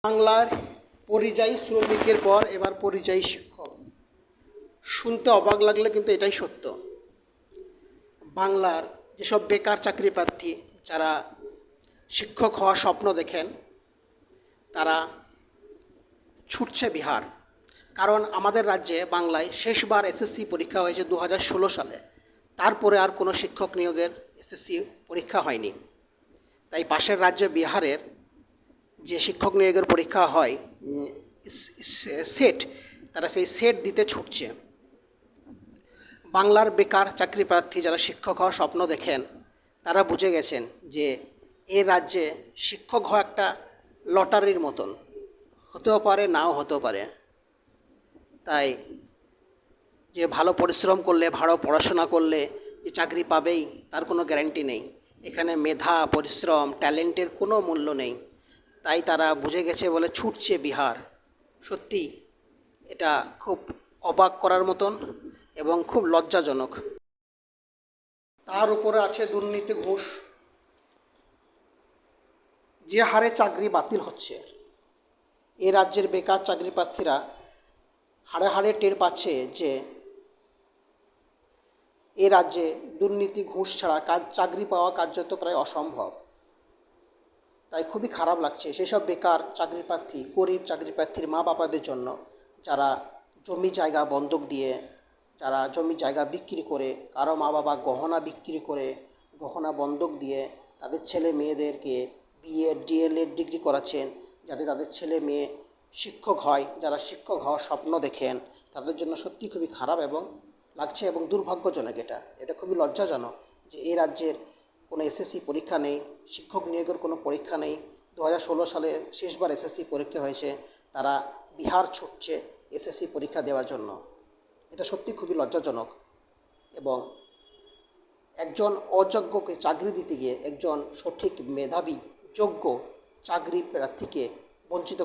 বাংলার পরিযায়ী শ্রমিকের পর এবার পরিযায়ী শিক্ষক। শুনতে অবাক লাগলে কিন্তু এটাই সত্য। বাংলার যেসব বেকার চাকরি প্রার্থী যারা শিক্ষক হওয়ার স্বপ্ন দেখেন তারা ছুটছে বিহার। কারণ আমাদের রাজ্যে বাংলায় শেষবার এসএসসি পরীক্ষা হয়েছে 2016 সালে। তারপরে আর কোনো শিক্ষক নিয়োগের এসএসসি পরীক্ষা হয়নি। তাই পাশের রাজ্যে বিহারের যে শিক্ষক নিয়োগের পরীক্ষা হয় সেট, তারা সেই সেট দিতে ছুটছে। বাংলার বেকার চাকরি প্রার্থী যারা শিক্ষক হওয়ার স্বপ্ন দেখেন তারা বুঝে গেছেন যে এই রাজ্যে শিক্ষক হওয়া একটা লটারির মতন, হতেও পারে নাও হতেও পারে। তাই যে ভালো পরিশ্রম করলে, ভালো পড়াশোনা করলে যে চাকরি পাবেই তার কোনো গ্যারান্টি নেই। এখানে মেধা, পরিশ্রম, ট্যালেন্টের কোনো মূল্য নেই। তাই তারা বুঝে গেছে বলে ছুটছে বিহার। সত্যি এটা খুব অবাক করার মতন এবং খুব লজ্জাজনক। তার উপরে আছে দুর্নীতি, ঘুষ। যে হারে চাকরি বাতিল হচ্ছে, এ রাজ্যের বেকার চাকরি প্রার্থীরা হাড়ে হাড়ে টের পাচ্ছে যে এ রাজ্যে দুর্নীতি, ঘুষ ছাড়া চাকরি পাওয়া কার্যত প্রায় অসম্ভব। তাই খুবই খারাপ লাগছে সেসব বেকার চাকরি প্রার্থী, গরিব চাকরি প্রার্থীর মা বাবাদের জন্য, যারা জমি জায়গা বন্ধক দিয়ে, যারা জমি জায়গা বিক্রি করে, কারো মা বাবা গহনা বিক্রি করে, গহনা বন্ধক দিয়ে তাদের ছেলে মেয়েদেরকে বিএড, ডিএলএড ডিগ্রি করাচ্ছেন, যাতে তাদের ছেলে মেয়ে শিক্ষক হয়। যারা শিক্ষক হওয়ার স্বপ্ন দেখেন তাদের জন্য সত্যি খুবই খারাপ এবং লাগছে এবং দুর্ভাগ্যজনক। এটা খুবই লজ্জাজনক যে এই রাজ্যের কোনো এসএসসি পরীক্ষা নেই, শিক্ষক নিয়োগের কোনো পরীক্ষা নেই। 2016 সালে শেষবার এসএসসি পরীক্ষা হয়েছে, তারা বিহার ছুটছে এসএসসি পরীক্ষা দেওয়ার জন্য। এটা সত্যি খুবই লজ্জাজনক এবং একজন অযোগ্যকে চাকরি দিতে গিয়ে একজন সঠিক মেধাবী যোগ্য চাকরি প্রার্থীকে বঞ্চিত